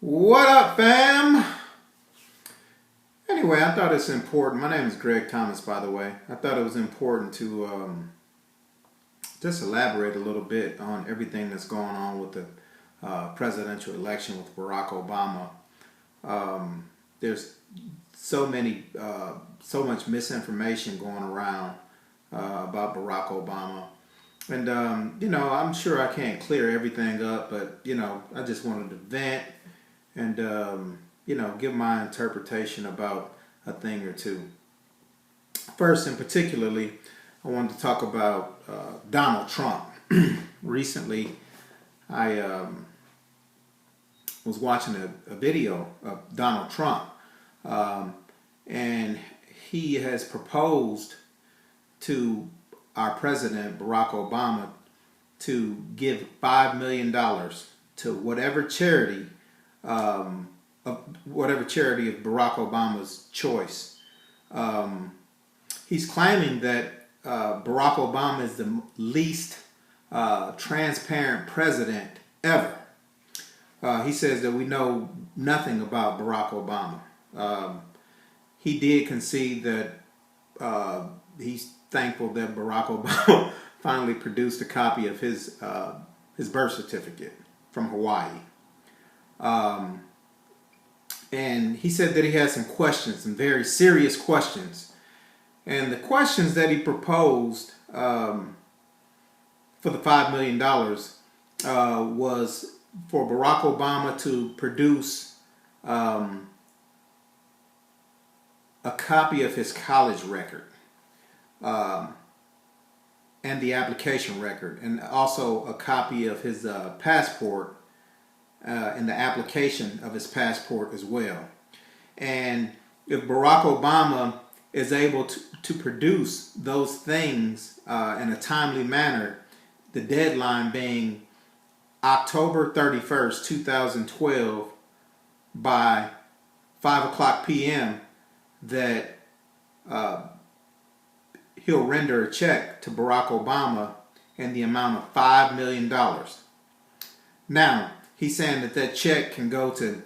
What up, fam? Anyway, I thought it's important. My name is Greg Thomas, by the way. I thought it was important to just elaborate a little bit on everything that's going on with the presidential election with Barack Obama. There's so much misinformation going around about Barack Obama. And, I'm sure I can't clear everything up, but, I just wanted to vent and, give my interpretation about a thing or two. First, and particularly, I wanted to talk about Donald Trump. Recently, I was watching a video of Donald Trump, and he has proposed to our president, Barack Obama, to give $5 million to whatever charity of Barack Obama's choice. He's claiming that Barack Obama is the least transparent president ever. He says that we know nothing about Barack Obama. He did concede that he's thankful that Barack Obama finally produced a copy of his birth certificate from Hawaii. And he said that he had some questions, some very serious questions. And the questions that he proposed for the $5 million was for Barack Obama to produce a copy of his college record and the application record, and also a copy of his passport and the application of his passport as well. And if Barack Obama is able to produce those things in a timely manner, the deadline being October 31st, 2012 by 5 o'clock p.m., that he'll render a check to Barack Obama in the amount of $5 million. Now, he's saying that check can go to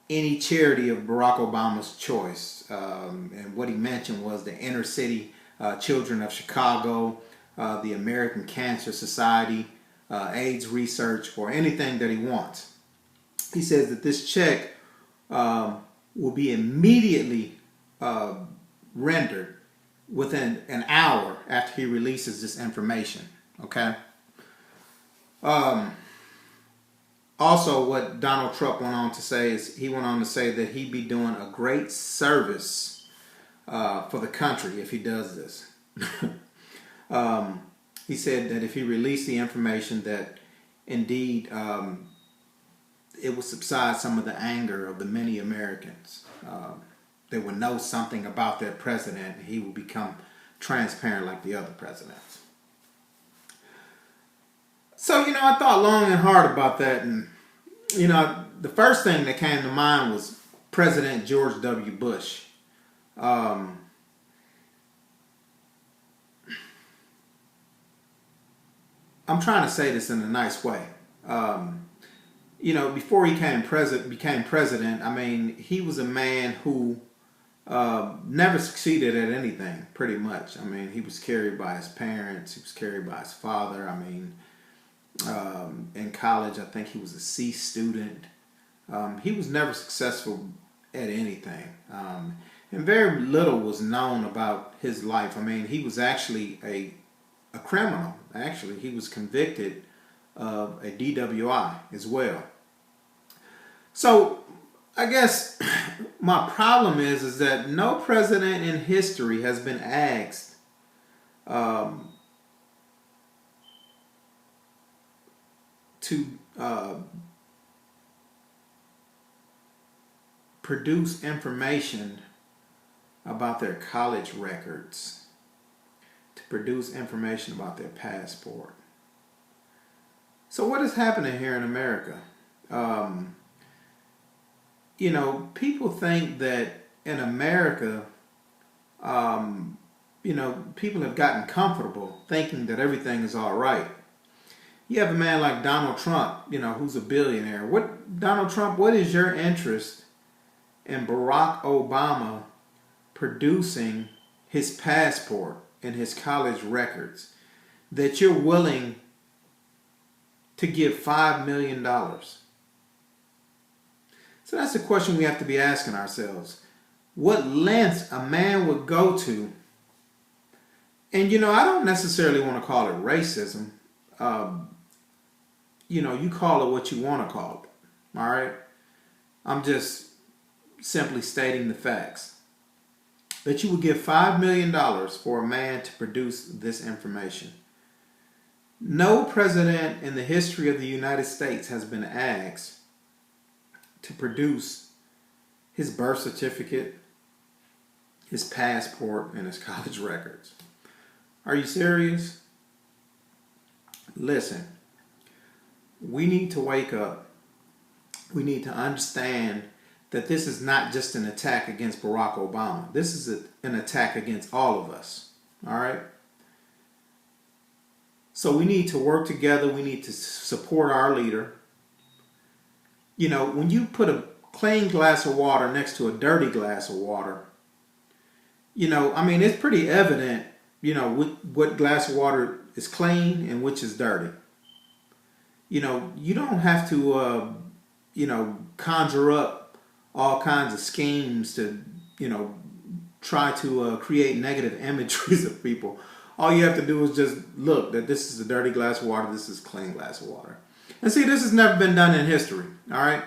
any charity of Barack Obama's choice. And what he mentioned was the Inner City Children of Chicago, the American Cancer Society, AIDS research, or anything that he wants. He says that this check will be immediately rendered within an hour after he releases this information. Okay? Also, what Donald Trump went on to say is he went on to say that he'd be doing a great service for the country if he does this. He said that if he released the information, that indeed it would subside some of the anger of the many Americans. They would know something about their president, and he will become transparent like the other presidents. So, I thought long and hard about that, and, the first thing that came to mind was President George W. Bush. I'm trying to say this in a nice way. Before he became president, I mean, he was a man who never succeeded at anything, pretty much. I mean, he was carried by his parents. He was carried by his father. I mean, in college, I think he was a C student. He was never successful at anything. And very little was known about his life. I mean, he was actually a criminal. Actually, he was convicted of a DWI as well. So, I guess my problem is that no president in history has been asked to produce information about their college records, to produce information about their passport. So what is happening here in America? People think that in America, people have gotten comfortable thinking that everything is all right. You have a man like Donald Trump, who's a billionaire. Donald Trump, what is your interest in Barack Obama producing his passport and his college records that you're willing to give $5 million? So that's the question we have to be asking ourselves. What lengths a man would go to. And I don't necessarily want to call it racism. You call it what you want to call it. All right? I'm just simply stating the facts. That you would give $5 million for a man to produce this information. No president in the history of the United States has been asked to produce his birth certificate, his passport, and his college records. Are you serious? Listen, we need to wake up. We need to understand that this is not just an attack against Barack Obama. This is an attack against all of us. All right? So we need to work together. We need to support our leader. When you put a clean glass of water next to a dirty glass of water, it's pretty evident, what glass of water is clean and which is dirty. You don't have to, conjure up all kinds of schemes to, try to create negative imageries of people. All you have to do is just look that this is a dirty glass of water, this is a clean glass of water. And see, this has never been done in history, all right?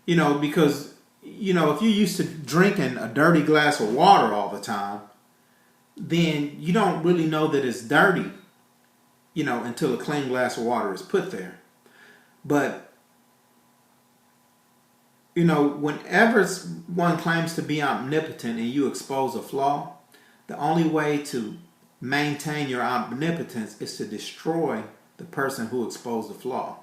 Because, if you're used to drinking a dirty glass of water all the time, then you don't really know that it's dirty, until a clean glass of water is put there. But, whenever one claims to be omnipotent and you expose a flaw, the only way to maintain your omnipotence is to destroy the person who exposed the flaw.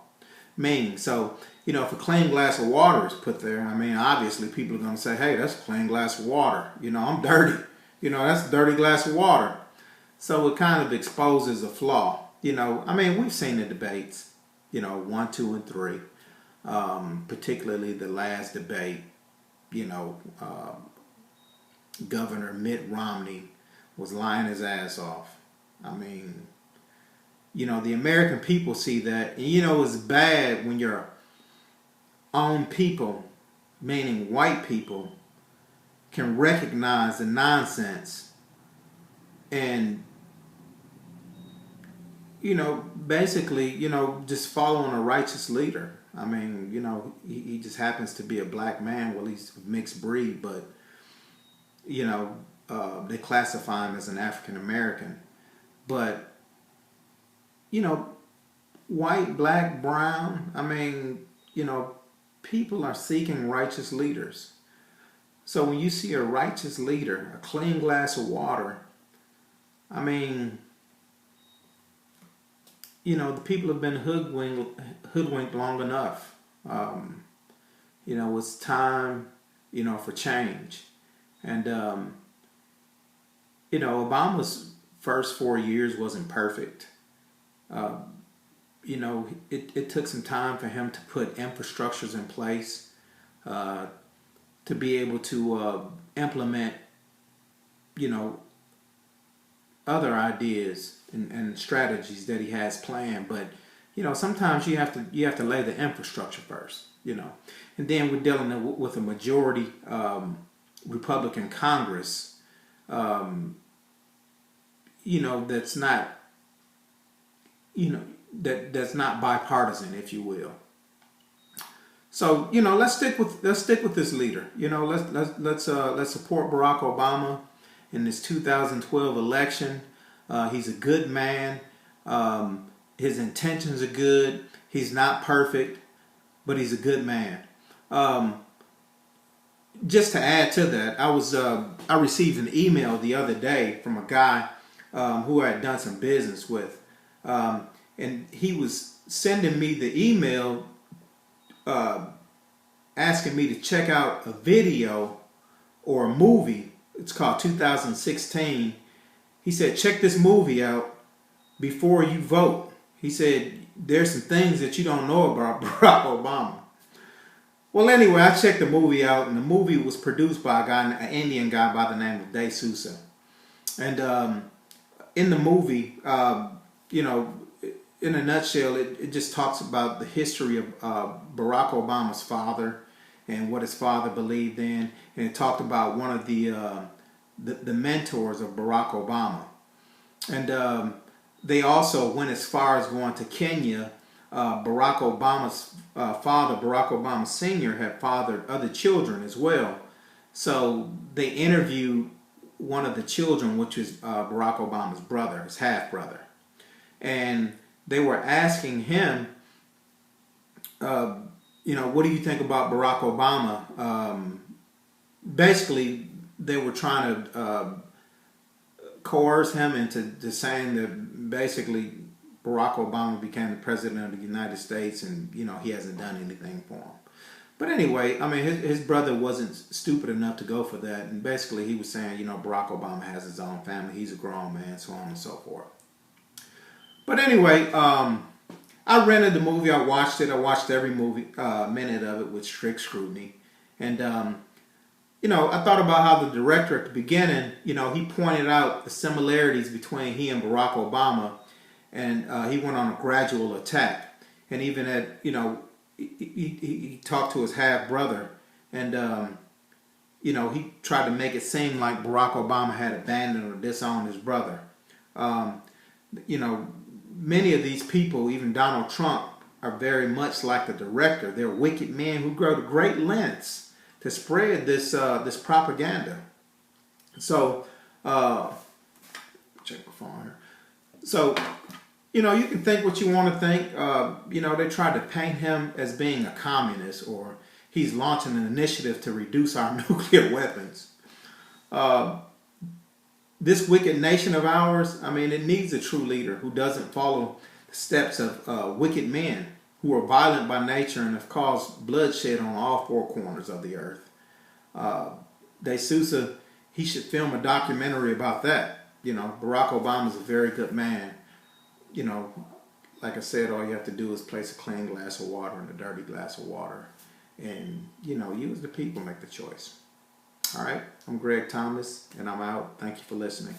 Meaning, so, if a clean glass of water is put there, obviously people are going to say, hey, that's a clean glass of water. I'm dirty. That's a dirty glass of water. So it kind of exposes a flaw. We've seen the debates, 1, 2, and 3. Particularly the last debate, Governor Mitt Romney was lying his ass off. The American people see that. And, it's bad when your own people, meaning white people, can recognize the nonsense and, basically, just following a righteous leader. He just happens to be a black man. Well, he's mixed breed, but, they classify him as an African American. But, white, black, brown, people are seeking righteous leaders. So when you see a righteous leader, a clean glass of water, the people have been hoodwinked long enough. It's time, for change. And, Obama's first 4 years wasn't perfect. It took some time for him to put infrastructures in place, to be able to implement, other ideas and strategies that he has planned. But, sometimes you have to lay the infrastructure first, And then we're dealing with a majority Republican Congress, that's not, that's not bipartisan, if you will. So let's stick with this leader. Let's support Barack Obama in this 2012 election. He's a good man. His intentions are good. He's not perfect, but he's a good man. Just to add to that, I received an email the other day from a guy who I had done some business with, and he was sending me the email asking me to check out a video or a movie. It's called 2016. He said, check this movie out before you vote. He said, there's some things that you don't know about Barack Obama. Well, anyway, I checked the movie out, and the movie was produced by an Indian guy by the name of De Souza. And in the movie, you know, in a nutshell, it just talks about the history of Barack Obama's father and what his father believed in, and it talked about one of the mentors of Barack Obama, and they also went as far as going to Kenya. Barack Obama's father, Barack Obama Sr., had fathered other children as well. So they interviewed one of the children, which was Barack Obama's brother, his half brother, and they were asking him, you know, what do you think about Barack Obama? Basically, they were trying to coerce him into saying that basically Barack Obama became the president of the United States, and you know he hasn't done anything for him. But anyway, I mean, his brother wasn't stupid enough to go for that, and basically he was saying, you know, Barack Obama has his own family, he's a grown man, so on and so forth. But anyway, I rented the movie, I watched it, I watched every minute of it with strict scrutiny, and you know, I thought about how the director at the beginning, you know, he pointed out the similarities between he and Barack Obama, and he went on a gradual attack. And even at, you know, he talked to his half brother, and you know, he tried to make it seem like Barack Obama had abandoned or disowned his brother. You know, many of these people, even Donald Trump, are very much like the director. They're wicked men who go to great lengths to spread this this propaganda. So, check my phone here. So, you know, you can think what you want to think. You know, they tried to paint him as being a communist, or he's launching an initiative to reduce our nuclear weapons. This wicked nation of ours, I mean, it needs a true leader who doesn't follow the steps of wicked men who are violent by nature and have caused bloodshed on all four corners of the earth. De Souza, he should film a documentary about that. You know, Barack Obama's a very good man. You know, like I said, all you have to do is place a clean glass of water in a dirty glass of water. And, you know, you as the people make the choice. All right, I'm Greg Thomas, and I'm out. Thank you for listening.